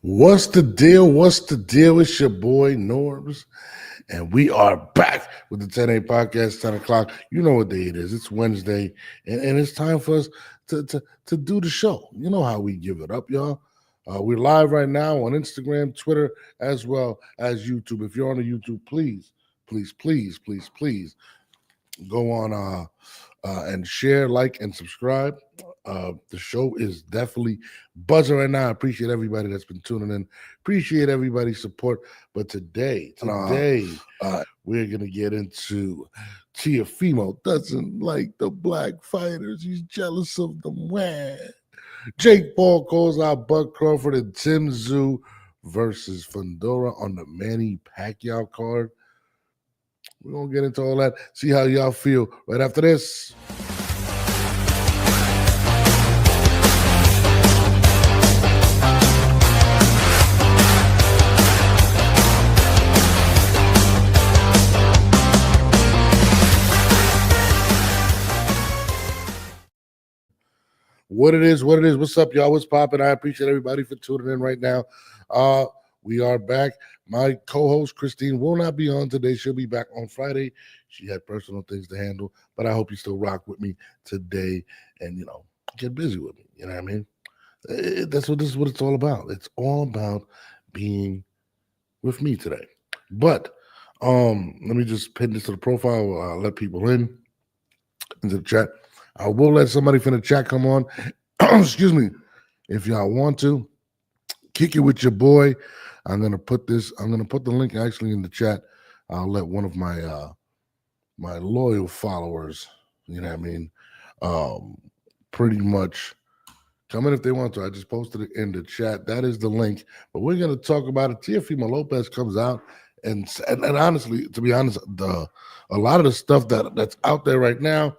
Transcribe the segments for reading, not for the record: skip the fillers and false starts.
What's the deal? What's the deal? It's your boy Norbs, and we are back with the 10 a podcast, 10 o'clock. You know what day it is. It's Wednesday, and it's time for us to do the show. You know how we give it up, y'all. We're live right now on Instagram, Twitter, as well as YouTube. If you're on the YouTube, please go on and share, like, and subscribe. The show is definitely buzzing right now. I appreciate everybody that's been tuning in. Appreciate everybody's support. But today, we're gonna get into Teofimo doesn't like the black fighters. He's jealous of them. Wah. Jake Paul calls out Bud Crawford and Tim Tszyu versus Fundora on the Manny Pacquiao card. We're going to get into all that, see how y'all feel right after this. What it is. What's up, y'all? What's popping? I appreciate everybody for tuning in right now. We are back. My co-host, Christine, will not be on today. She'll be back on Friday. She had personal things to handle, but I hope you still rock with me today and, get busy with me. You know what I mean? This is what it's all about. It's all about being with me today. But let me just pin this to the profile. Let people into the chat. I will let somebody from the chat come on. Excuse me. If y'all want to, kick it with your boy. I'm gonna put the link actually in the chat. I'll let one of my my loyal followers, you know what I mean, pretty much come in if they want to. I just posted it in the chat. That is the link. But we're gonna talk about it. Teofimo Lopez comes out and honestly, to be honest, a lot of the stuff that's out there right now,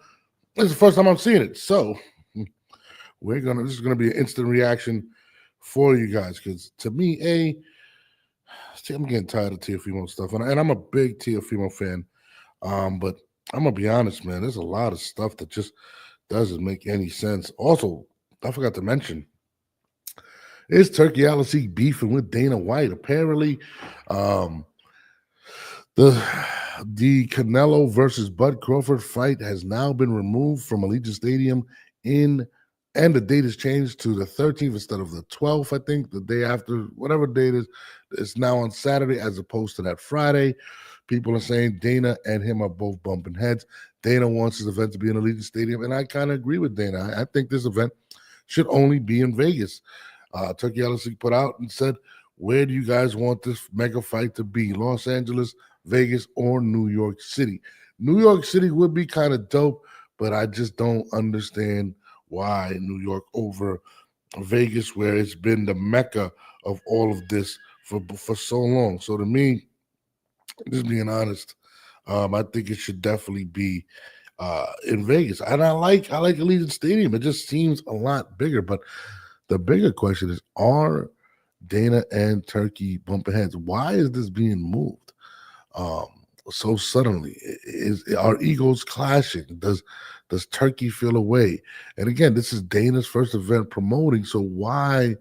this is the first time I'm seeing it. So this is gonna be an instant reaction for you guys, because to me, I'm getting tired of Teofimo stuff, and I'm a big Teofimo fan. But I'm gonna be honest, man. There's a lot of stuff that just doesn't make any sense. Also, I forgot to mention, is Turkey Alassi beefing with Dana White? Apparently, the Canelo versus Bud Crawford fight has now been removed from Allegiant Stadium and the date is changed to the 13th instead of the 12th, I think, the day after, whatever date is. It's now on Saturday as opposed to that Friday. People are saying Dana and him are both bumping heads. Dana wants his event to be in Allegiant Stadium, and I kind of agree with Dana. I think this event should only be in Vegas. Turkey Alassi put out and said, where do you guys want this mega fight to be? Los Angeles, Vegas, or New York City? New York City would be kind of dope, but I just don't understand why New York over Vegas, where it's been the mecca of all of this for so long. So to me, just being honest, I think it should definitely be in Vegas. And I like Allegiant Stadium. It just seems a lot bigger. But the bigger question is, are Dana and Turkey bumping heads? Why is this being moved so suddenly? Are egos clashing? Does Turkey feel away? And again, this is Dana's first event promoting, so why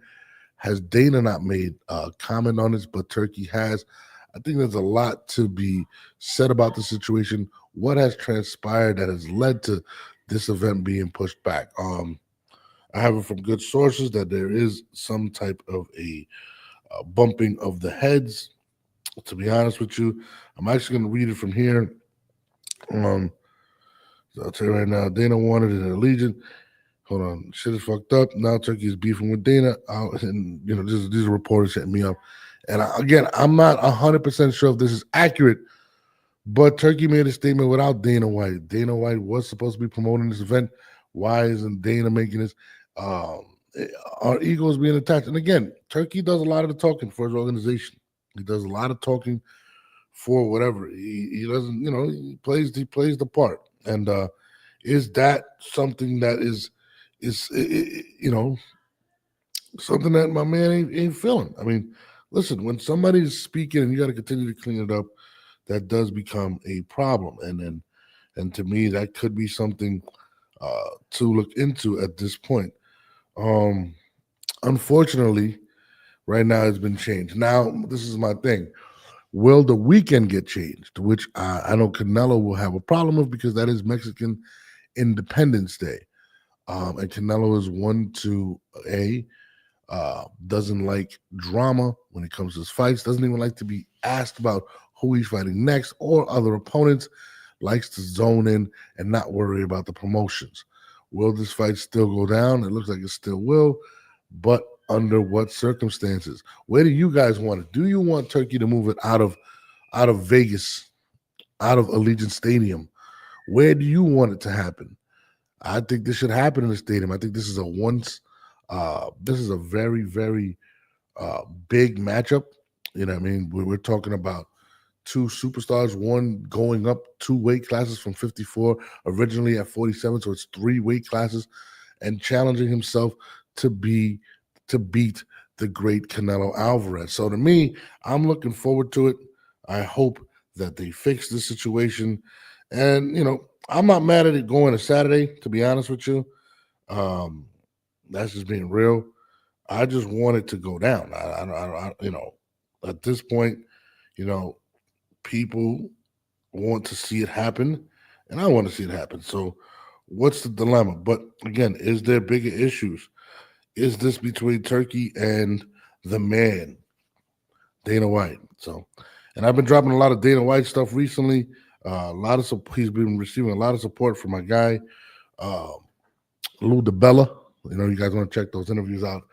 has Dana not made a comment on this, but Turkey has? I think there's a lot to be said about the situation. What has transpired that has led to this event being pushed back? I have it from good sources that there is some type of a bumping of the heads. To be honest with you, I'm actually going to read it from here. I'll tell you right now, Dana wanted it in Allegiant. Hold on, shit is fucked up. Now Turkey is beefing with Dana, and these reporters hitting me up. And again, I'm not 100% sure if this is accurate, but Turkey made a statement without Dana White. Dana White was supposed to be promoting this event. Why isn't Dana making this? Our egos being attached. And again, Turkey does a lot of the talking for his organization. He does a lot of talking for whatever. He doesn't, he plays the part. And is that something that is something that my man ain't feeling? I mean, listen, when somebody's speaking and you got to continue to clean it up, that does become a problem. And to me, that could be something to look into at this point. Unfortunately, Right now, it's been changed. Now, this is my thing. Will the weekend get changed? Which I know Canelo will have a problem with because that is Mexican Independence Day. And Canelo is one to doesn't like drama when it comes to his fights, doesn't even like to be asked about who he's fighting next or other opponents, likes to zone in and not worry about the promotions. Will this fight still go down? It looks like it still will, but under what circumstances? Where do you guys want it? Do you want Turkey to move it out of Vegas, out of Allegiant Stadium? Where do you want it to happen? I think this should happen in the stadium. I think this is this is a very, very big matchup. You know what I mean? We're talking about two superstars, one going up 2 weight classes from 54, originally at 47, so it's 3 weight classes, and challenging himself to beat the great Canelo Alvarez. So to me, I'm looking forward to it. I hope that they fix this situation. And I'm not mad at it going to Saturday, to be honest with you. That's just being real. I just want it to go down. At this point, you know, people want to see it happen, and I want to see it happen. So, what's the dilemma? But again, is there bigger issues? Is this between Turkey and the man, Dana White? So, and I've been dropping a lot of Dana White stuff recently. He's been receiving a lot of support from my guy, uh, Lou DeBella. You guys want to check those interviews out.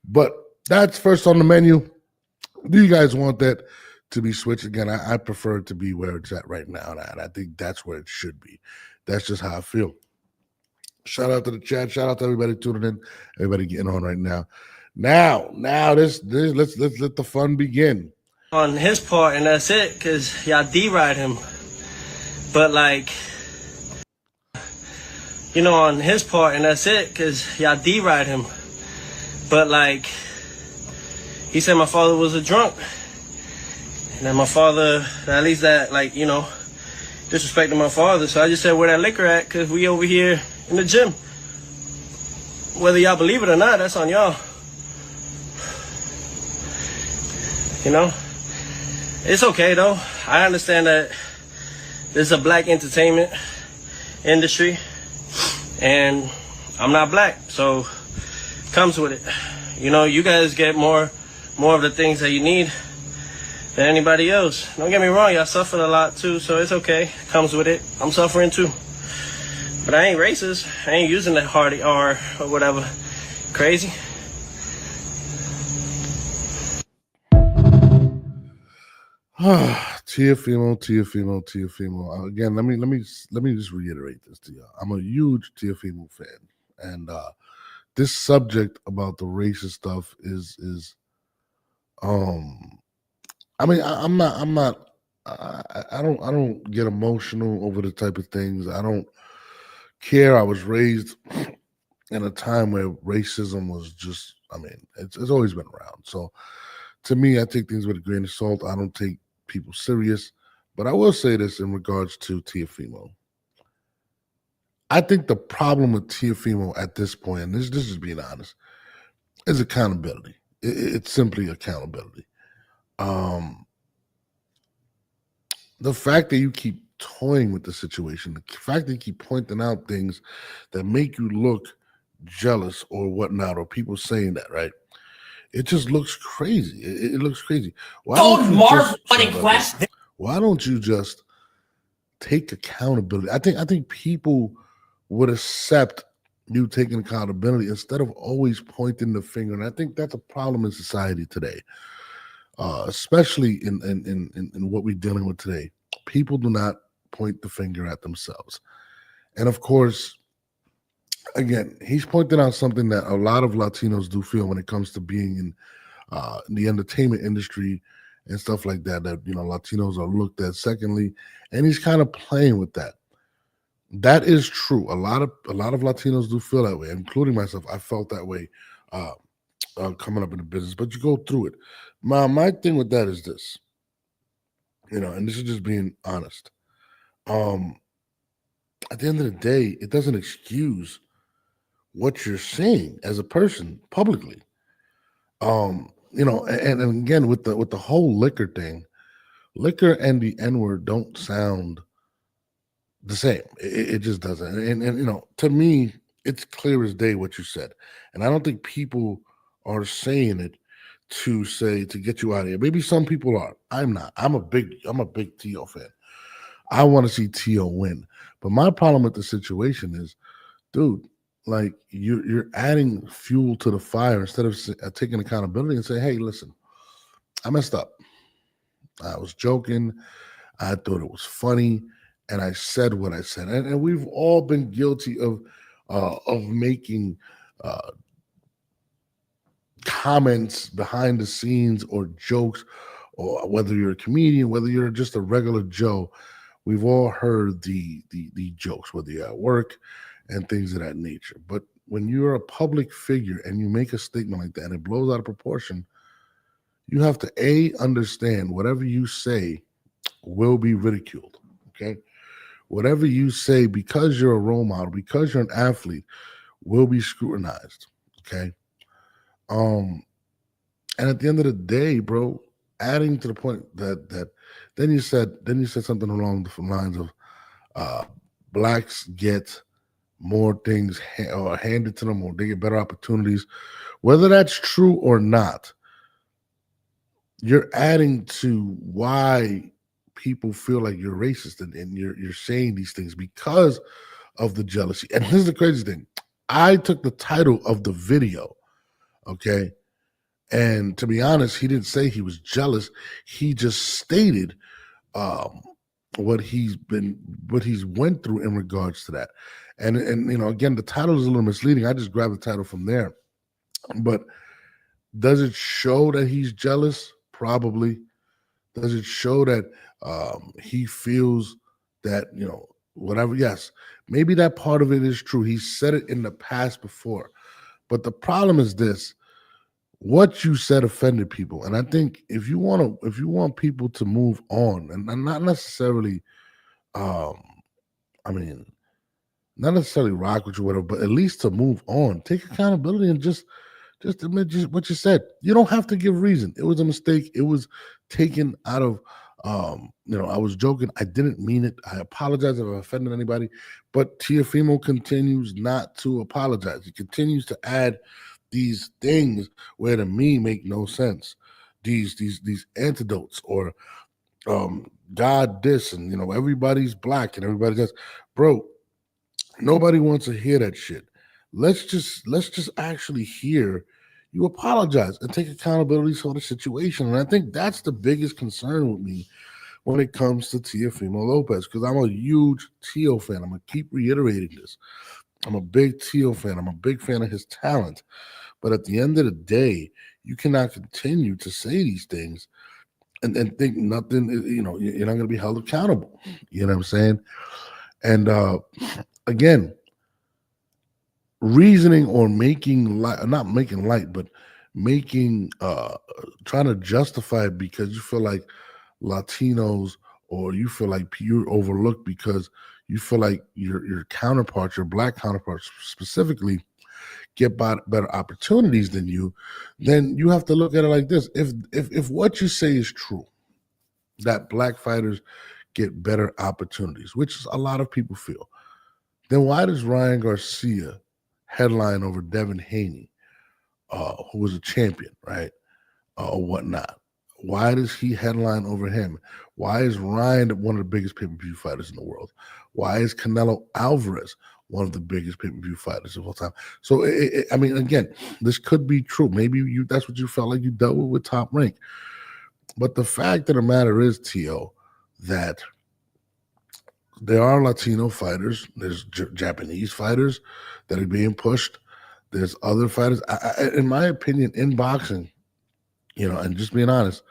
But that's first on the menu. Do you guys want that to be switched again? I prefer it to be where it's at right now, and I think that's where it should be. That's just how I feel. Shout out to the chat. Shout out to everybody tuning in. Everybody getting on right now. Now, this let's let the fun begin. On his part, and that's it, because y'all D-ride him. But, on his part, and that's it, because y'all D-ride him. But, he said my father was a drunk. And then my father, at least that, disrespecting my father. So I just said, where that liquor at? Because we over here in the gym. Whether y'all believe it or not, that's on y'all. It's okay, though. I understand that this is a black entertainment industry. And I'm not black, so comes with it. You guys get more of the things that you need than anybody else. Don't get me wrong, y'all suffered a lot too, so it's okay. Comes with it. I'm suffering too. But I ain't racist. I ain't using that hard R or whatever. Crazy. Teofimo. Again, let me just reiterate this to you. I'm a huge Teofimo fan, and this subject about the racist stuff is I'm not I don't get emotional over the type of things. I don't care. I was raised in a time where racism was just it's always been around. So to me, I take things with a grain of salt. I don't take people serious. But I will say this in regards to Teofimo. I think the problem with Teofimo at this point, and this is being honest, is accountability. It's simply accountability. The fact that you keep toying with the situation, the fact that you keep pointing out things that make you look jealous or whatnot, or people saying that, right? It just looks crazy. It looks crazy. Why don't you just take accountability? I think people would accept you taking accountability instead of always pointing the finger. And I think that's a problem in society today, especially in what we're dealing with today. People do not point the finger at themselves. And of course, again, he's pointing out something that a lot of Latinos do feel when it comes to being in the entertainment industry and stuff like that, that Latinos are looked at secondly, and he's kind of playing with that. That is true. A lot of Latinos do feel that way, including myself. I felt that way coming up in the business, but you go through it. My thing with that is this, and this is just being honest. At the end of the day, it doesn't excuse what you're saying as a person publicly. and again with the whole liquor thing, liquor and the N-word don't sound the same. It just doesn't. And to me, it's clear as day what you said. And I don't think people are saying it to get you out of here. Maybe some people are. I'm not. I'm a big Tio fan. I want to see Tio win. But my problem with the situation is, dude, like you're adding fuel to the fire instead of taking accountability and say, hey, listen, I messed up. I was joking. I thought it was funny, and I said what I said. And we've all been guilty of making uh, comments behind the scenes or jokes, or whether you're a comedian, whether you're just a regular Joe. We've all heard the jokes, whether you're at work and things of that nature. But when you're a public figure and you make a statement like that and it blows out of proportion, you have to understand whatever you say will be ridiculed. Okay. Whatever you say, because you're a role model, because you're an athlete, will be scrutinized. Okay. Um, and at the end of the day, bro, adding to the point that then you said something along the lines of uh blacks get more things or handed to them, or they get better opportunities. Whether that's true or not, you're adding to why people feel like you're racist, and you're saying these things because of the jealousy. And this is the crazy thing. I took the title of the video, okay? And to be honest, he didn't say he was jealous. He just stated um what he's went through in regards to that. And again, the title is a little misleading. I just grabbed the title from there. But does it show that he's jealous? Probably. Does it show that he feels that, whatever? Yes, maybe that part of it is true. He said it in the past before. But the problem is this: what you said offended people. And I think if you want people to move on, and not necessarily, um, I mean, not necessarily rock with you, whatever, but at least to move on, take accountability and just admit just what you said. You don't have to give reason. It was a mistake. It was taken out of I was joking. I didn't mean it. I apologize if I offended anybody. But Teofimo continues not to apologize. He continues to add these things where to me make no sense. These antidotes, or God this, and everybody's black and everybody does. Bro, nobody wants to hear that shit. Let's just actually hear you apologize and take accountability for the situation. And I think that's the biggest concern with me when it comes to Teofimo Lopez, because I'm a huge Teo fan. I'm gonna keep reiterating this. I'm a big Teo fan. I'm a big fan of his talent. But at the end of the day, you cannot continue to say these things and think nothing, you're not going to be held accountable. You know what I'm saying? And again, reasoning or making light, not making light, but making, trying to justify it because you feel like Latinos, or you feel like you're overlooked because you feel like your counterparts, your black counterparts specifically, get better opportunities than you. Then you have to look at it like this: if what you say is true, that black fighters get better opportunities, which is a lot of people feel, then why does Ryan Garcia headline over Devin Haney, who was a champion, right, or whatnot? Why does he headline over him? Why is Ryan one of the biggest pay-per-view fighters in the world? Why is Canelo Alvarez one of the biggest pay-per-view fighters of all time? So, I mean, again, this could be true. Maybe that's what you felt like you dealt with Top Rank. But the fact of the matter is, Tio, that there are Latino fighters. There's Japanese fighters that are being pushed. There's other fighters. In my opinion, in boxing, and just being honest,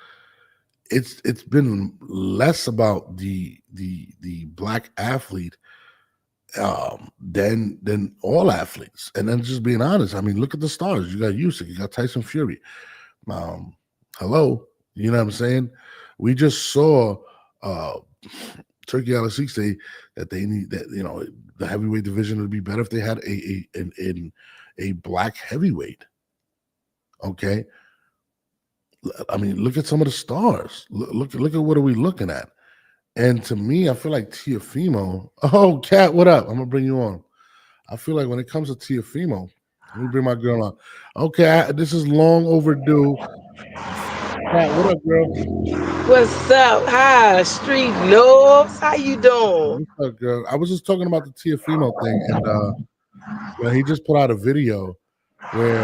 it's been less about the black athlete than all athletes. And then just being honest, I mean, look at the stars. You got Usyk, you got Tyson Fury. Um, hello, you know what I'm saying? We just saw Turkey Al say that they need that, the heavyweight division would be better if they had a black heavyweight. Okay. I mean, look at some of the stars. Look at what are we looking at? And to me, I feel like Teofimo. Oh, Kat, what up? I'm gonna bring you on. I feel like when it comes to Teofimo, let me bring my girl on. Okay, this is long overdue. Kat, what up, girl? What's up? Hi, Street Lords. How you doing? What's up, girl? I was just talking about the Teofimo thing, and he just put out a video where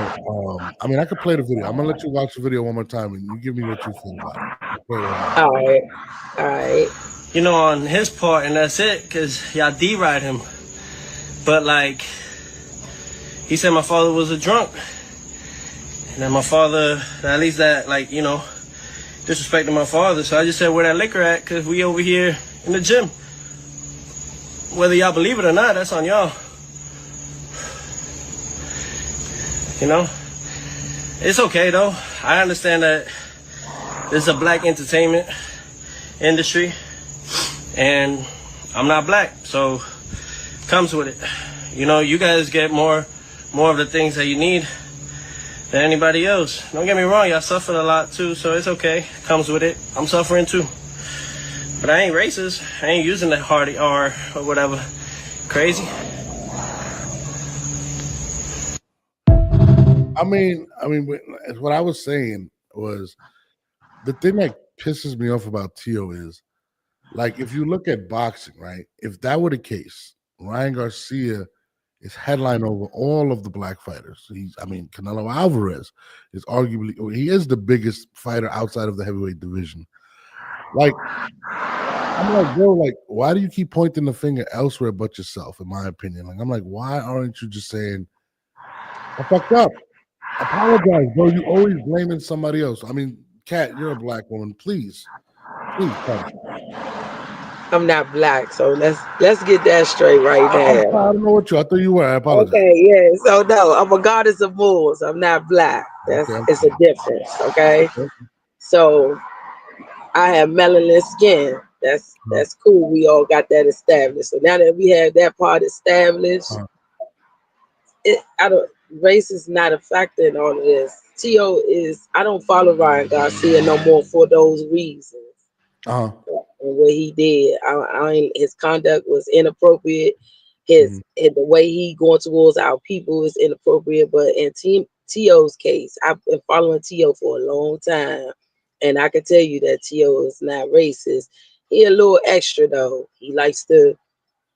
I mean, I could play the video. I'm gonna let you watch the video one more time, and you give me what you feel about it. Play it right now. All right, all right. You know, on his part, and that's it, because y'all D-ride him. But, like, he said my father was a drunk. And then my father, at least that, like, you know, disrespecting my father. So I just said, where that liquor at? Because we over here in the gym. Whether y'all believe it or not, that's on y'all. You know? It's okay, though. I understand that this is a black entertainment industry. And I'm not black, so comes with it. You know, you guys get more of the things that you need than anybody else. Don't get me wrong, y'all suffered a lot too, so it's okay. Comes with it. I'm suffering too. But I ain't racist. I ain't using that hard R or whatever. Crazy. I mean, what I was saying was the thing that pisses me off about Tio is, like, if you look at boxing, right? If that were the case, Ryan Garcia is headline over all of the black fighters. Canelo Alvarez is arguably, he is the biggest fighter outside of the heavyweight division. Like, I'm like, bro, like, why do you keep pointing the finger elsewhere but yourself, in my opinion? Like, I'm like, why aren't you just saying, I fucked up? Apologize, bro. You always blaming somebody else. I mean, Kat, you're a black woman. Please, Kat. I'm not black, so let's get that straight right I now. don't know what you. I thought you were. I apologize. Okay, yeah. So no, I'm a goddess of bulls. I'm not black. Okay, It's a difference. Okay. okay. So I have melanin skin. That's cool. We all got that established. So now that we have that part established, race is not a factor in all of this. Tio is, I don't follow Ryan Garcia no more for those reasons. Uh-huh. And what he did, his conduct was inappropriate. The way he going towards our people is inappropriate. But in Tio's case, I've been following Tio for a long time, and I can tell you that Tio is not racist. He a little extra though. He likes to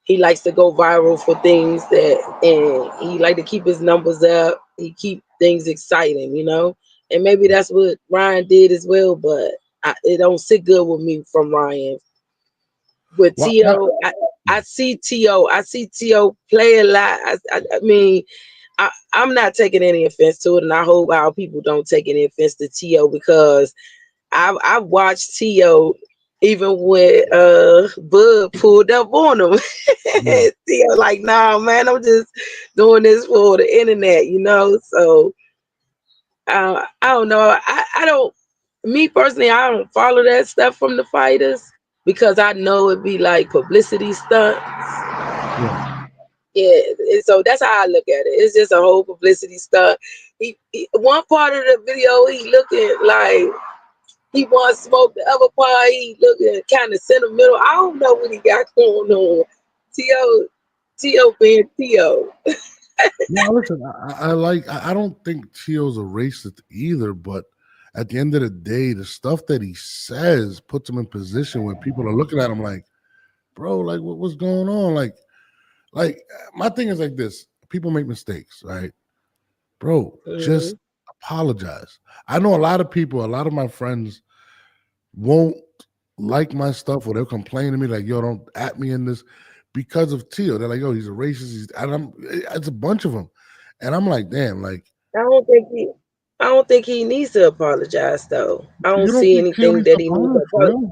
go viral for things and he like to keep his numbers up. He keep things exciting, you know. And maybe that's what Ryan did as well, but it don't sit good with me from Ryan. With Tio, I see Tio play a lot. I mean, I'm not taking any offense to it, and I hope our people don't take any offense to Tio, because I've watched Tio even when Bud pulled up on him. Tio like, nah, man, I'm just doing this for the internet, you know. So I don't know. I don't. Me personally, I don't follow that stuff from the fighters because I know it'd be like publicity stunts. Yeah, and so that's how I look at it. It's just a whole publicity stunt. One part of the video, he looking like he wants smoke. The other part, he looking kind of sentimental. I don't know what he got going on. Tio being Tio. No, listen, I don't think Tio's a racist either, but at the end of the day, the stuff that he says puts him in position when people are looking at him like, bro, like what's going on? Like my thing is like this: people make mistakes, right, bro? Just apologize. I know a lot of people, a lot of my friends won't like my stuff, or they'll complain to me like, yo, don't at me in this because of Tio. They're like, yo, he's a racist. It's a bunch of them, and I'm like, damn, like I don't think he needs to apologize though. I don't see anything that he needs to apologize.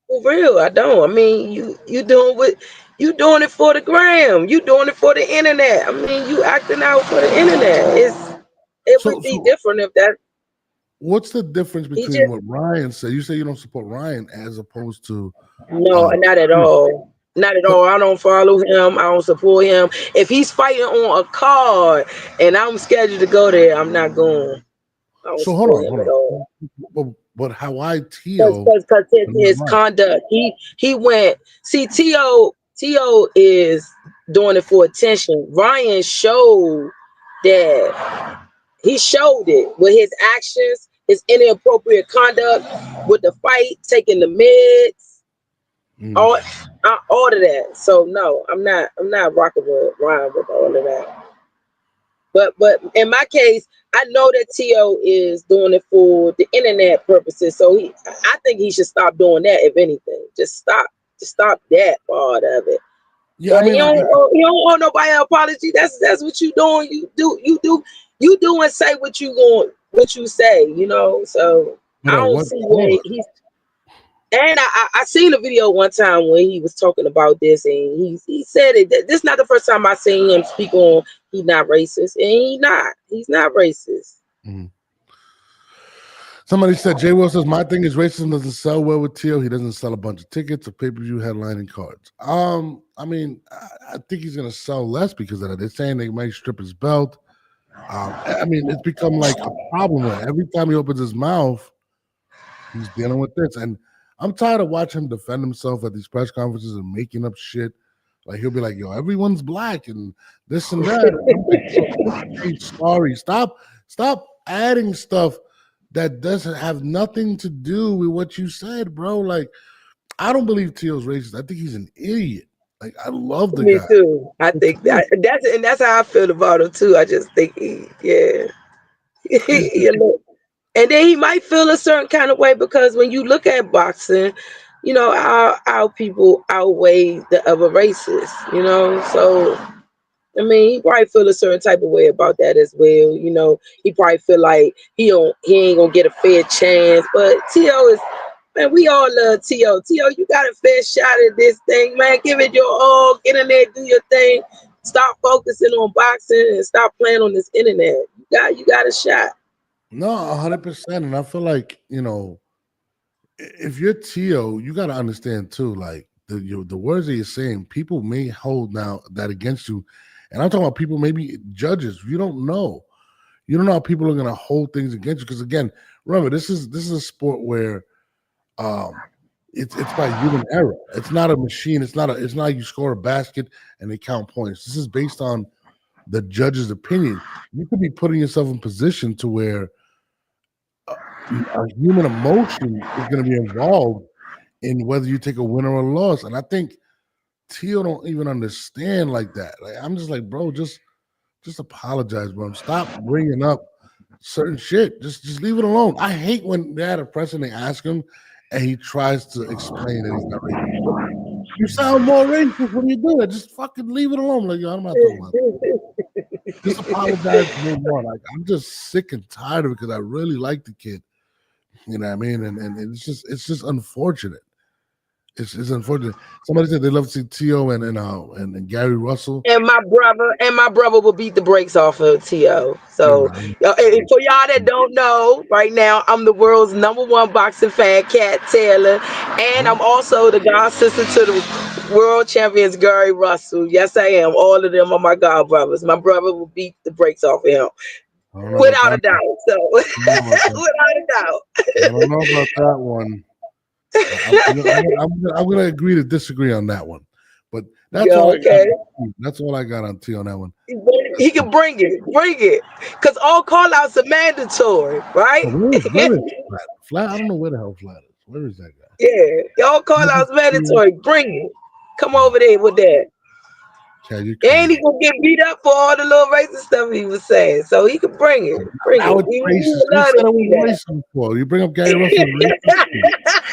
For real, I don't. I mean, you doing it for the gram. You doing it for the internet. I mean, you acting out for the internet. It would be different if that. What's the difference between what Ryan said? You say you don't support Ryan as opposed to no, not at all. Not at all. I don't follow him. I don't support him. If he's fighting on a card and I'm scheduled to go there, I'm not going. I don't So hold support him on. at all. But how I Because Tio, his conduct, he went. See, T.O. is doing it for attention. Ryan showed that he showed it with his actions, his inappropriate conduct with the fight, taking the meds, all of that. So no, I'm not rocking with Ryan with all of that. But in my case, I know that T.O. is doing it for the internet purposes. So I think he should stop doing that. If anything, just stop that part of it. yeah, I But mean, he don't owe nobody an apology. That's what you doing. You do and say what you say. You know. So I but don't what see where for? he's. And I seen a video one time when he was talking about this, and he said it. This is not the first time I seen him speak on he's not racist, and he's not racist. Mhm. Somebody said Jay Will says my thing is racism doesn't sell well with Tio. He doesn't sell a bunch of tickets or pay-per-view headlining cards. I mean, I think he's gonna sell less because of that. They're saying they might strip his belt. I mean, it's become like a problem where every time he opens his mouth, he's dealing with this. And I'm tired of watching him defend himself at these press conferences and making up shit. Like he'll be like, "Yo, everyone's black and this and that." And I'm like, "Bro, just say sorry. Stop adding stuff that doesn't have nothing to do with what you said, bro." Like, I don't believe Tio's racist. I think he's an idiot. Like, I love the Me guy. too. I think that's how I feel about him too. I just think yeah. It's, You know, and then he might feel a certain kind of way because when you look at boxing, you know, our people outweigh the other races, you know. So I mean, he probably feel a certain type of way about that as well. You know, he probably feel like he ain't gonna get a fair chance. But T.O. is, man, we all love T.O. T.O., you got a fair shot at this thing, man. Give it your all. Get in there, do your thing. Stop focusing on boxing and stop playing on this internet. You got a shot. no, 100%. And I feel like, if you're Tio, you got to understand too, like the words that you're saying, people may hold now that against you. And I'm talking about people, maybe judges. You don't know. You don't know how people are going to hold things against you. Because again, remember, this is a sport where it's by human error. It's not a machine. It's not you score a basket and they count points. This is based on the judge's opinion. You could be putting yourself in position to where a human emotion is going to be involved in whether you take a win or a loss. And I think Tio don't even understand like that. Like I'm just like, bro, just apologize, bro. Stop bringing up certain shit. Just leave it alone. I hate when they had a press and they ask him and he tries to explain that he's not racist. You sound more racist when you do that. Just fucking leave it alone. Like, yo, I'm not talking about that. Just apologize and move on. Like, I'm just sick and tired of it because I really like the kid. You know what I mean? And it's just unfortunate. It's unfortunate. Somebody said they love to see Tio and Gary Russell. And my brother will beat the brakes off of T.O. So Right. and for y'all that don't know, right now I'm the world's #1 boxing fan, Cat Taylor, and I'm also the god sister to the world champions Gary Russell. Yes, I am. All of them are my god brothers. My brother will beat the brakes off of him I don't know about without a that doubt. one. So I don't know about that. without a doubt. I don't know about that one. I'm gonna agree to disagree on that one. But that's all Yeah, I got. okay. That's all I got on T on that one. He can bring it. Cause all call outs are mandatory, right? So where is Flat? Flat? I don't know where the hell Flat is. Where is that guy? Yeah, y'all call outs mandatory. Bring it. Come over there with that. Okay, you And crazy. he gonna get beat up for all the little racist stuff he was saying. So he can bring it. Bring Now it. it's We racist. would Who love said to it see was racist for? You bring up Gary Russell racist?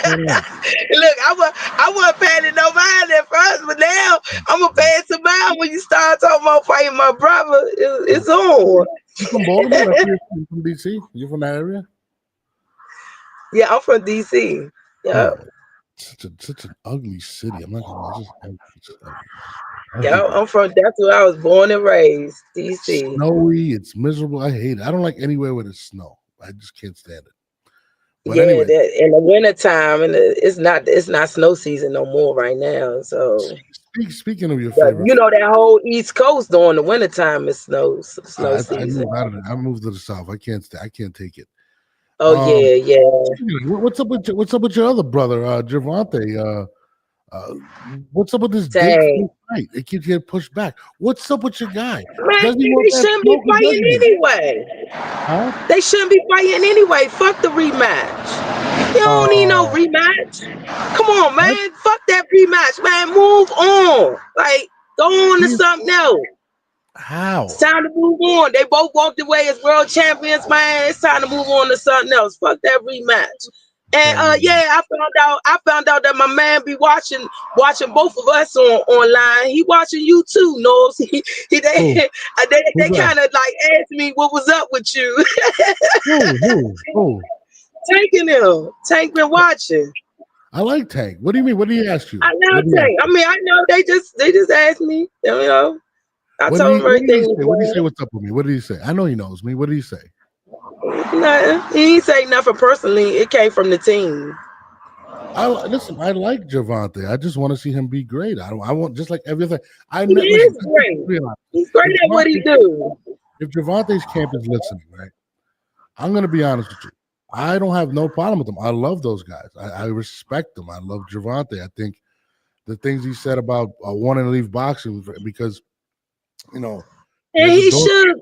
Hold on. Look, I wasn't paying it no mind at first, but now I'm gonna pay it some mind when you start talking about fighting my brother. It's on. You from Baltimore? That's where you're from DC? You from that area? Yeah, I'm from DC. Yeah. Oh, such an ugly city. I'm not gonna lie. It's just ugly. It's just ugly. Yeah, Everywhere. I'm from that's where I was born and raised, DC. Snowy. It's miserable. I hate it. I don't like anywhere where there's snow. I just can't stand it. But Yeah, anyway, that in the winter time, and it's not snow season no more right now. So, speaking of your but favorite, you know that whole East Coast during the winter time is snow I season. moved out of it. I moved to the South. I can't stay. I can't take it. Yeah. What's up with your other brother, Gervonta? What's up with this date for Dang. this fight? It keeps getting pushed back. What's up with your guy? Man, Does he they want that shouldn't be smoke or fighting doesn't he? anyway. Huh? They shouldn't be fighting anyway. Fuck the rematch. You don't need no rematch. Come on, What? man. Fuck that rematch, man. Move on. Like, go on to something else. How? It's time to move on. They both walked away as world champions, man. It's time to move on to something else. Fuck that rematch. And I found out that my man be watching both of us online. He watching you too, Knowles. They kind of like asked me what was up with you. Who? Tank been watching. I like Tank. What do you mean? What did he ask you? I know Tank. I mean, I know they just asked me. You know, I told him everything. What did he say? What's up with me? What did he say? I know he knows me. What did he say? Nothing. He ain't say nothing personally. It came from the team. Listen, I like Gervonta. I just want to see him be great. I want just like everything. He is great. He's great at what he do. If Gervonta's camp is listening, right, I'm going to be honest with you. I don't have no problem with them. I love those guys. I respect them. I love Gervonta. I think the things he said about wanting to leave boxing because, you know, and he should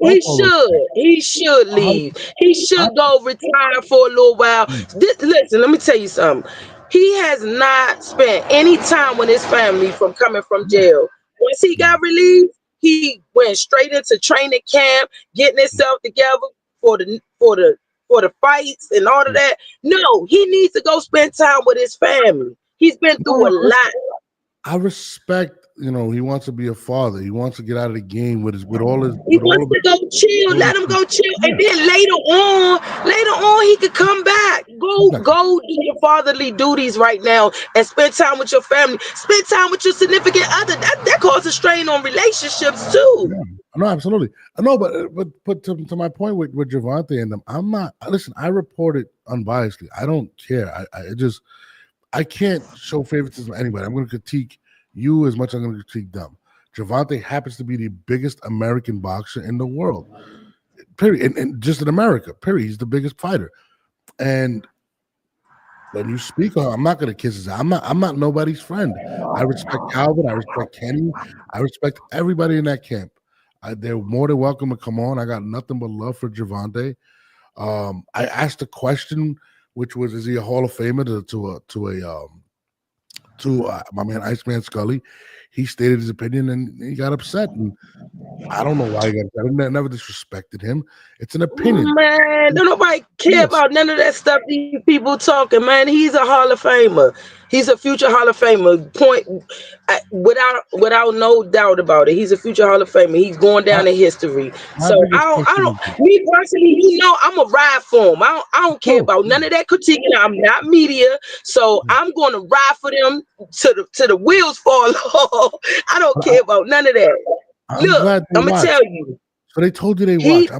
leave. He should go retire for a little while. Listen, let me tell you something. He has not spent any time with his family from coming from jail. Once he got released, he went straight into training camp, getting himself together for the fights and all of that. No, he needs to go spend time with his family. He's been through a lot. I respect, he wants to be a father. He wants to get out of the game with all his. He wants to go chill. Let him go chill, and then later on, he could come back. Go do your fatherly duties right now, and spend time with your family. Spend time with your significant other. That causes strain on relationships too. Yeah. No, absolutely. No, but to my point with Gervonta and them, I'm not. Listen, I report it unbiasedly. I don't care. I can't show favoritism to anybody. I'm going to critique you as much as I'm going to critique them. Gervonta happens to be the biggest American boxer in the world, period. And just in America, period. He's the biggest fighter. And when you speak on him, I'm not going to kiss his ass. I'm not nobody's friend. I respect Calvin. I respect Kenny. I respect everybody in that camp. They're more than welcome to come on. I got nothing but love for Gervonta. I asked a question, which was, is he a Hall of Famer to my man Iceman Scully? He stated his opinion and he got upset. And I don't know why he got upset. I never disrespected him. It's an opinion. Man, don't nobody care about none of that stuff these people talking, man. He's a Hall of Famer. He's a future Hall of Famer. Without no doubt about it. He's a future Hall of Famer. He's going down in history. So I don't me personally, I'm a ride for him. I don't care about none of that critiquing. I'm not media, so I'm gonna ride for them to the wheels fall off. I don't care about none of that. Look, I'm gonna tell you. So they told you they watch.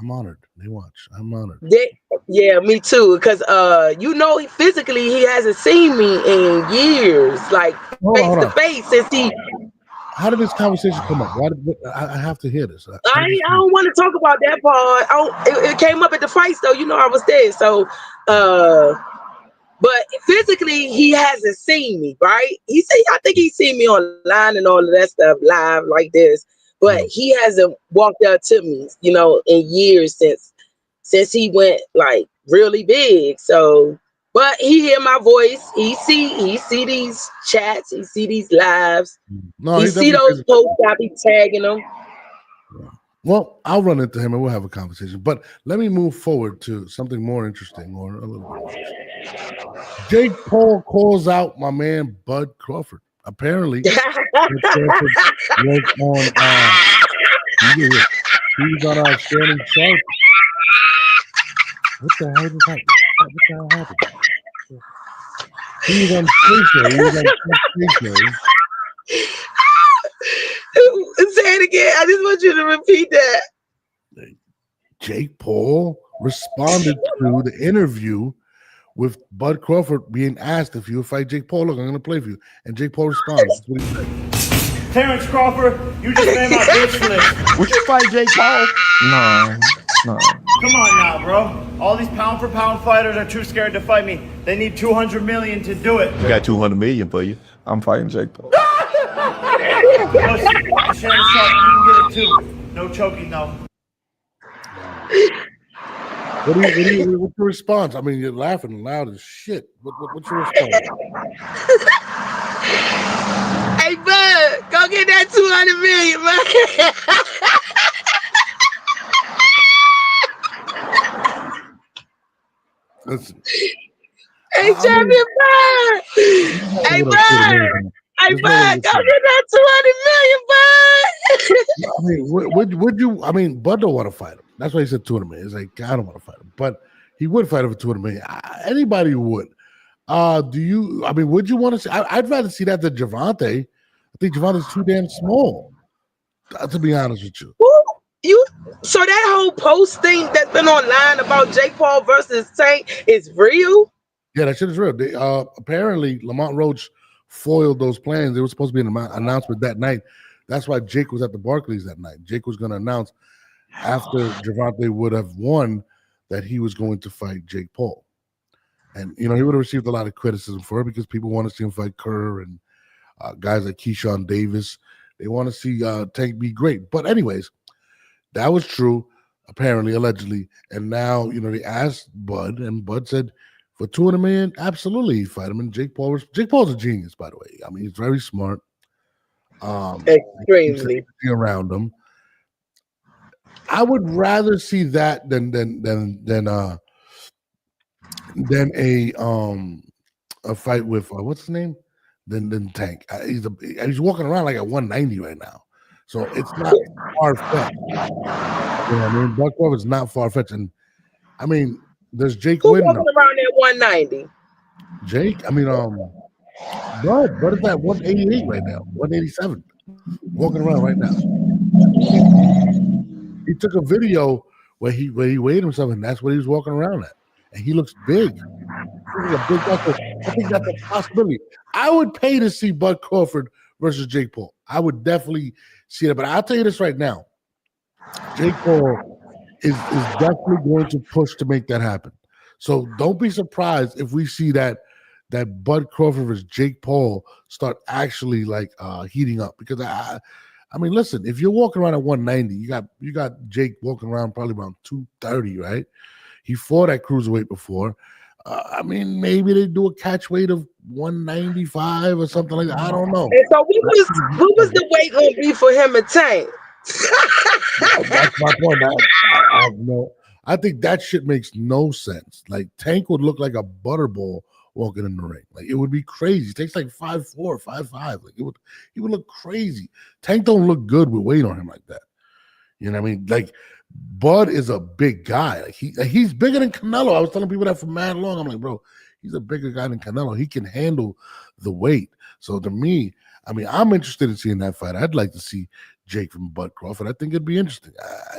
I'm honored. They watch. I'm honored. Yeah, me too. Because physically he hasn't seen me in years, like face to face since he. How did this conversation come up? I have to hear this. I don't want to talk about that part. It came up at the fights though. I was there. So, but physically he hasn't seen me, right? I think he's seen me online and all of that stuff live like this. But he hasn't walked up to me, in years since he went like really big. So, but he hear my voice. He see these chats. He see these lives. He see those posts. I be tagging them. Well, I'll run into him and we'll have a conversation. But let me move forward to something more interesting, or a little bit interesting. Jake Paul calls out my man Bud Crawford. Apparently, he was on our standing chart. What the hell just happened? What the hell happened? He was on stage. Say it again. I just want you to repeat that. Jake Paul responded to the interview with Bud Crawford being asked if you would fight Jake Paul. Look, I'm going to play for you. And Jake Paul responded. That's what he said. Terrence Crawford, you just made my bitch list. Would you fight Jake Paul? No. No. Come on now, bro. All these pound for pound fighters are too scared to fight me. They need 200 million to do it. I got 200 million for you. I'm fighting Jake Paul. Pussy. Shannon Sharp, you can get it too. No choking though. What's your response? I mean, you're laughing loud as shit. What's your response? Hey, bud, go get that 200 million, man. Listen. Hey, champion, bud. Hey, bud. Hey, bud, go get that 200 million, bud. I mean, would you? I mean, Bud don't want to fight him. That's why he said 200 million. He's like, I don't want to fight him, but he would fight him for 200 million. Anybody would. Do you? I mean, would you want to see? I'd rather see that than Gervonta. I think Gervonta's too damn small. To be honest with you. So that whole post thing that's been online about Jake Paul versus Tank is real? Yeah, that shit is real. They, apparently, Lamont Roach foiled those plans. There was supposed to be an announcement that night. That's why Jake was at the Barclays that night. Jake was going to announce after Gervonta would have won that he was going to fight Jake Paul. And, you know, he would have received a lot of criticism for it because people want to see him fight Kerr and guys like Keyshawn Davis. They want to see Tank be great. But anyways, that was true, apparently, allegedly. And now, you know, they asked Bud, and Bud said, for 200 million, absolutely, he'd fight him. And Jake Paul's a genius, by the way. I mean, he's very smart. Extremely. Around him. I would rather see that than a fight with what's his name? Than Tank. He's walking around like at 190 right now. So it's not far-fetched. You know what I mean? Buck Crawford's not far-fetched. And I mean, there's Jake Who's Wynn walking around at 190? Jake, I mean, Bud is at 188 right now, 187. Walking around right now. He took a video where he weighed himself, and that's what he was walking around at. And he looks big. I think that's a possibility. I would pay to see Bud Crawford versus Jake Paul. I would definitely see that. But I'll tell you this right now. Jake Paul is definitely going to push to make that happen. So don't be surprised if we see that Bud Crawford versus Jake Paul start actually like heating up. Because I mean, listen, if you're walking around at 190, you got Jake walking around probably around 230, right? He fought at cruiserweight before. I mean, maybe they do a catch weight of 195 or something like that. I don't know. And so what was the weight going to be for him and Tank? That's my point. I think that shit makes no sense. Like, Tank would look like a butterball walking in the ring. Like, it would be crazy. Tank's like 5'4", 5'5". Like, he would look crazy. Tank don't look good with weight on him like that. You know what I mean? Like, Bud is a big guy. Like, he's bigger than Canelo. I was telling people that for mad long. I'm like, bro, he's a bigger guy than Canelo. He can handle the weight. So to me, I mean, I'm interested in seeing that fight. I'd like to see Jake from Bud Crawford. I think it'd be interesting.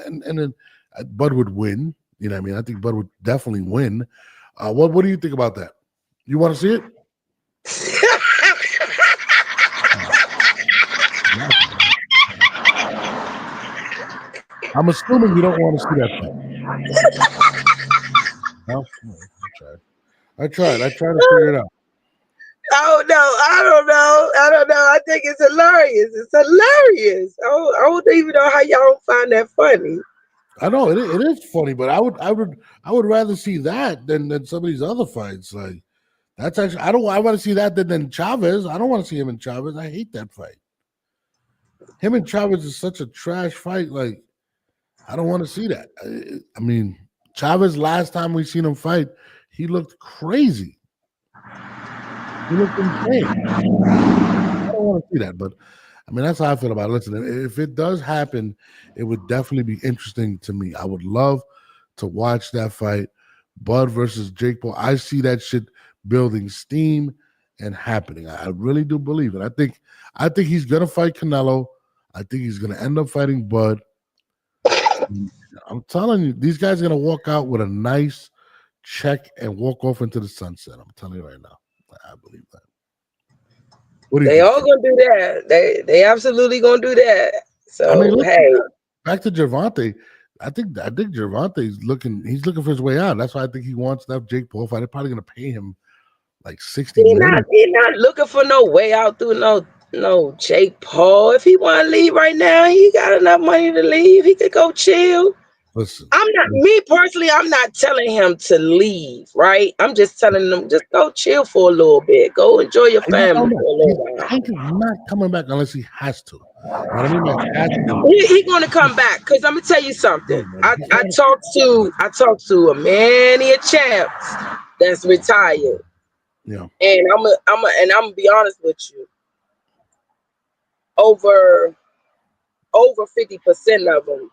And then Bud would win. You know what I mean? I think Bud would definitely win. What do you think about that? You want to see it? I'm assuming you don't want to see that fight. No? I tried to figure it out. I don't know. I think it's hilarious. I don't even know how y'all find that funny. I know it is funny, but I would rather see that than some of these other fights. Like, that's actually I want to see that than Chavez. I don't want to see him and Chavez. I hate that fight. Him and Chavez is such a trash fight. Like, I don't want to see that. I mean, Chavez, last time we seen him fight, he looked crazy. He looked insane. I don't want to see that, but I mean, that's how I feel about it. Listen, if it does happen, it would definitely be interesting to me. I would love to watch that fight, Bud versus Jake Paul. I see that shit building steam and happening. I really do believe it. I think he's gonna fight Canelo. I think he's gonna end up fighting Bud. I'm telling you, these guys are gonna walk out with a nice check and walk off into the sunset. I'm telling you right now. I believe that. What do you think? All gonna do that. They absolutely gonna do that. So, I mean, hey, back to Gervonta. I think Gervonta's looking. He's looking for his way out. That's why I think he wants to have Jake Paul fight. They're probably going to pay him like 60 million. He's not looking for no way out through no Jake Paul. If he want to leave right now, he got enough money to leave. He could go chill. Listen, me personally, I'm not telling him to leave, right? I'm just telling him just go chill for a little bit. Go enjoy your family for a little while. Tank is not coming back unless he has to. You know what I mean? Like, has to. He's going to come back because I'm gonna tell you something. I talked to many champs that's retired. Yeah. And I'm gonna be honest with you. Over 50% of them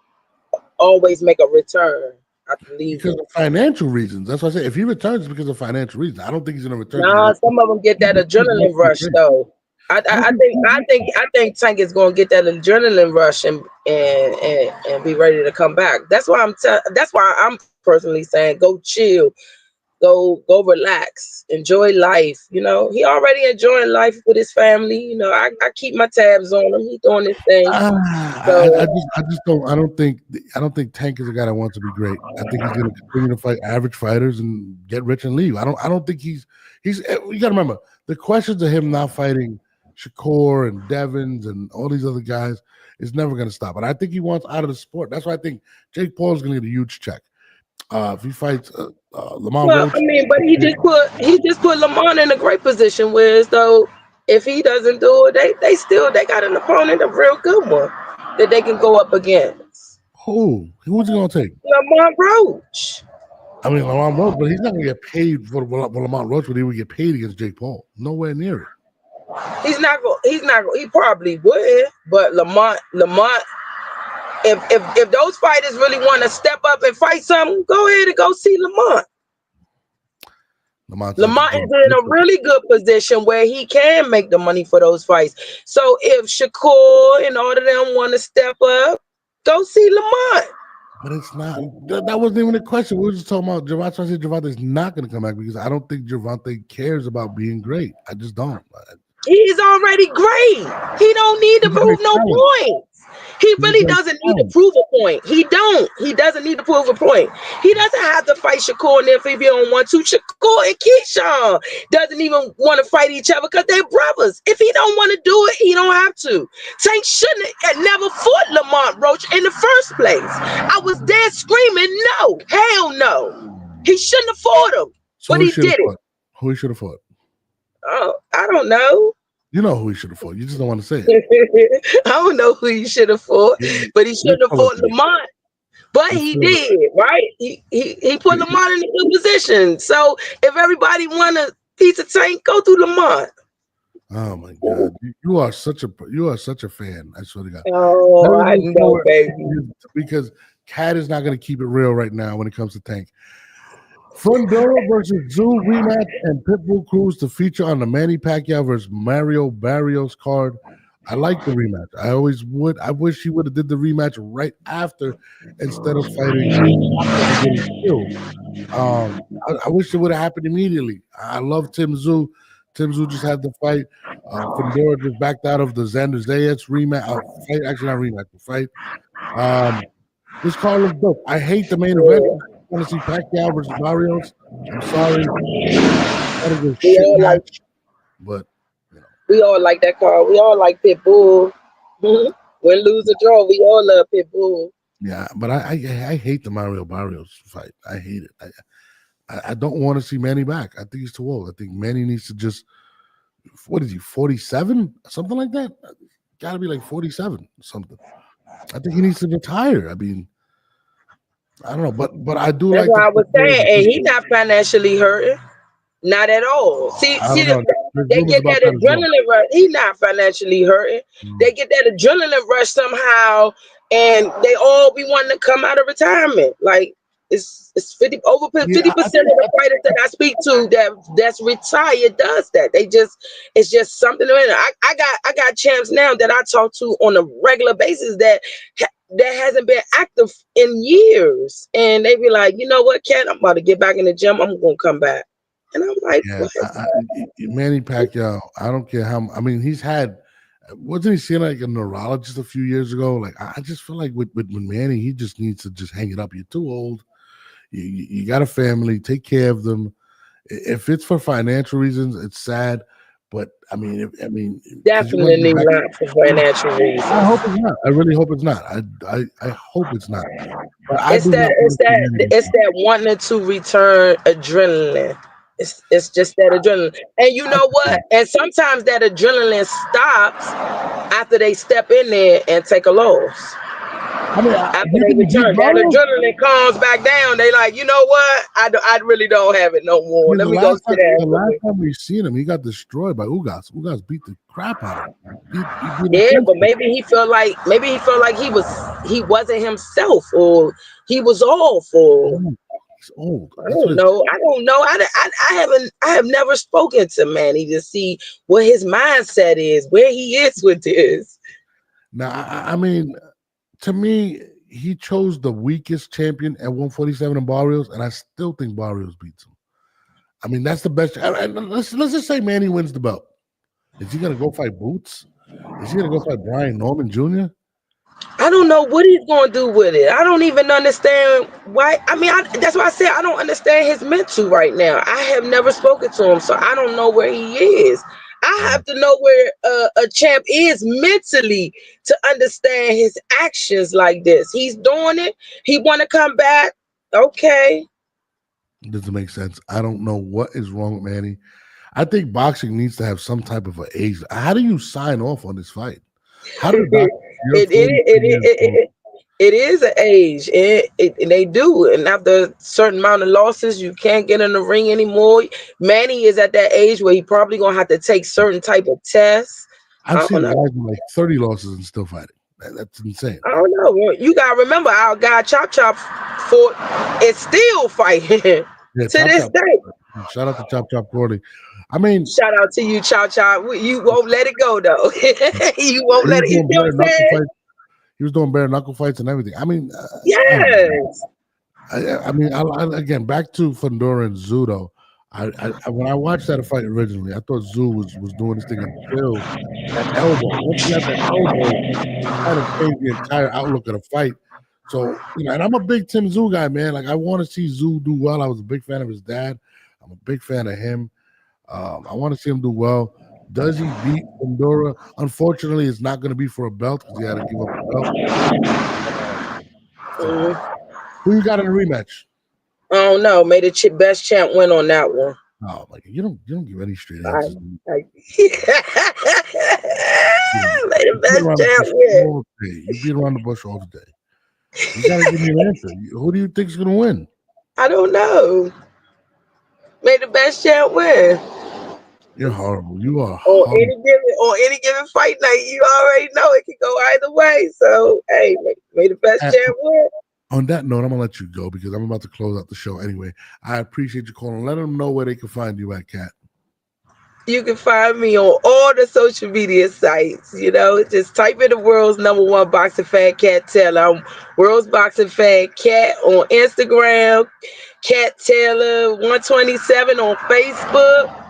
always make a return. I believe because of financial reasons. That's why I say if he returns, it's because of financial reasons. I don't think he's going to return. Nah, some of them get that adrenaline rush though. I think Tank is going to get that adrenaline rush and be ready to come back. That's why I'm personally saying go chill. Go relax, enjoy life. You know, he already enjoying life with his family. You know, I keep my tabs on him. He doing his thing. I don't think Tank is a guy that wants to be great. I think he's going to continue to fight average fighters and get rich and leave. I don't think he's. You got to remember the questions of him not fighting Shakur and Devins and all these other guys is never going to stop. But I think he wants out of the sport. That's why I think Jake Paul is going to get a huge check. If he fights Lamont Roach, I mean, but he just put Lamont in a great position. Whereas though, if he doesn't do it, they got an opponent, a real good one that they can go up against. Who's he gonna take? Lamont Roach. I mean, Lamont Roach, but he's not gonna get paid for Lamont Roach, but he would get paid against Jake Paul. Nowhere near it. He's not. He probably would, but Lamont. If those fighters really want to step up and fight something, go ahead and go see Lamont. Lamont is in a really good position where he can make the money for those fights. So if Shakur and all of them want to step up, go see Lamont. But it's not. That wasn't even a question. We were just talking about Gervonta. I said Gervonta's not going to come back because I don't think Gervonta cares about being great. I just don't. He's already great. He don't need to prove no point. He really doesn't need to prove a point. He doesn't need to prove a point. He doesn't have to fight Shakur and if he don't want to. Shakur and Keyshawn doesn't even want to fight each other because they're brothers. If he don't want to do it, he don't have to. Tank shouldn't have never fought Lamont Roach in the first place. I was there screaming, no, hell no. He shouldn't have fought him, but he did it. Who he should have fought? Oh, I don't know. You know who he should have fought. You just don't want to say it. I don't know who he should have fought, but he should have fought Lamont. But he did, right? He put Lamont in a good position. So if everybody want a piece of Tank, go through Lamont. Oh my God, you are such a fan. I swear to God. Oh, I know, baby. Because Cat is not going to keep it real right now when it comes to Tank. Fundora versus Zoo rematch and Pitbull Cruz to feature on the Manny Pacquiao versus Mario Barrios card. I like the rematch. I always would. I wish he would have did the rematch right after instead of fighting getting killed. I wish it would have happened immediately. I love Tim Zoo. Tim Zoo just had the fight. Fundora just backed out of the Xander Zayas rematch. Fight, actually not rematch, the fight. This card looks dope. I hate the main event. I want to see Pacquiao versus Barrios. I'm sorry. But you know. We all like that card. We all like Pitbull. Win, lose, or draw. We all love Pitbull. Yeah, but I hate the Mario Barrios fight. I hate it. I don't want to see Manny back. I think he's too old. I think Manny needs to just, what is he, 47? Something like that? Got to be like 47 or something. I think he needs to retire. I mean, I don't know, but I do. That's like what I was saying, and he's not financially hurting, not at all. See, they get that adrenaline rush. He's not financially hurting. They get that adrenaline rush somehow, and they all be wanting to come out of retirement. Like it's 50% of the fighters that I speak to that's retired does that. It's just something. I got champs now that I talk to on a regular basis that hasn't been active in years, and they be like, you know what, Cat, I'm about to get back in the gym. I'm gonna come back, and I'm like, Manny Pacquiao. I don't care how. I mean, he's had wasn't he seeing like a neurologist a few years ago? Like I just feel like with Manny, he just needs to just hang it up. You're too old. You got a family. Take care of them. If it's for financial reasons, it's sad. But I mean, Definitely not for financial reasons. I hope it's not. I really hope it's not. I hope it's not. But I It's do not want to see Manny. it's that wanting to return adrenaline. It's just that adrenaline. And you know what? And sometimes that adrenaline stops after they step in there and take a loss. I mean, After they return, that adrenaline calms back down. They like, you know what? I really don't have it no more. Let me go sit down. The last time we seen him, he got destroyed by Ugas. Ugas beat the crap out of him. Yeah, but maybe he felt like he wasn't himself, or he was off, or he's old. I don't know. I have never spoken to Manny to see what his mindset is, where he is with this. Now, I mean, to me, he chose the weakest champion at 147 in Barrios, and I still think Barrios beats him. I mean, that's the best. Let's just say Manny wins the belt. Is he gonna go fight Boots? Is he gonna go fight Brian Norman Jr.? I don't know what he's gonna do with it. I don't even understand why. I mean, that's why I said I don't understand his mental right now. I have never spoken to him, so I don't know where he is. I have to know where a champ is mentally to understand his actions like this. He's doing it. He want to come back. Okay. Doesn't make sense. I don't know what is wrong with Manny. I think boxing needs to have some type of an age. How do you sign off on this fight? How do it is an age, and they do. And after a certain amount of losses, you can't get in the ring anymore. Manny is at that age where he probably gonna have to take certain type of tests. I've seen guys with like 30 losses and still fighting. That's insane. I don't know. You gotta remember, our guy Chop Chop fought is still fighting to this day. Shout out to Chop Chop Cordy. I mean, shout out to you, Chop Chop. You won't let it go though. You won't let it. You know what I'm saying? He was doing bare knuckle fights and everything. I mean, yes. I mean, again, back to Fundora and Zudo. When I watched that fight originally, I thought Zoo was doing this thing until that elbow. Once he got that elbow, kind of changed the entire outlook of the fight. So, and I'm a big Tim Zoo guy, man. Like, I want to see Zoo do well. I was a big fan of his dad. I'm a big fan of him. I want to see him do well. Does he beat Fundora? Unfortunately, it's not going to be for a belt because he had to give up a belt. Who you got in a rematch? Oh no, may the best champ win on that one. Oh, like you don't give any straight answers. May the best champ win. You beat around the bush all day. You gotta give me an answer. Who do you think is gonna win? I don't know. May the best champ win. You're horrible. You are on any given fight night. You already know it can go either way. So hey, may the best champ win. On that note, I'm gonna let you go because I'm about to close out the show anyway. I appreciate you calling. Let them know where they can find you at, Kat. You can find me on all the social media sites. Just type in the world's #1 boxing fan, Kat Taylor. I'm World's Boxing Fan Kat on Instagram, Kat Taylor 127 on Facebook.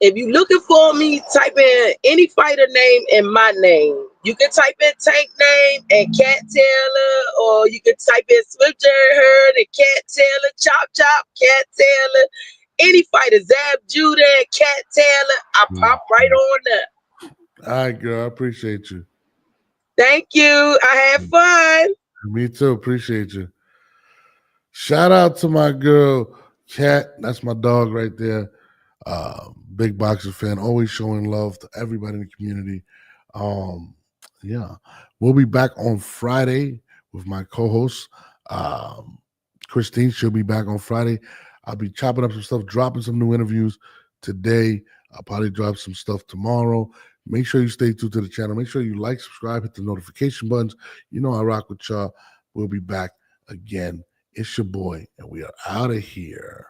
If you're looking for me, type in any fighter name and my name. You can type in Tank name and Kat Taylor, or you can type in Swift Jerry Heard and Kat Taylor, Chop Chop, Kat Taylor. Any fighter, Zab Judah and Kat Taylor, I pop right on up. All right, girl. I appreciate you. Thank you. I had fun. Me too. Appreciate you. Shout out to my girl, Kat. That's my dog right there. Big boxer fan, always showing love to everybody in the community. Yeah, we'll be back on Friday with my co-host Christine. She'll be back on Friday. I'll be chopping up some stuff, dropping some new interviews today. I'll probably drop some stuff tomorrow. Make sure you stay tuned to the channel. Make sure you like, subscribe, hit the notification buttons. You know I rock with y'all. We'll be back again. It's your boy, and we are out of here.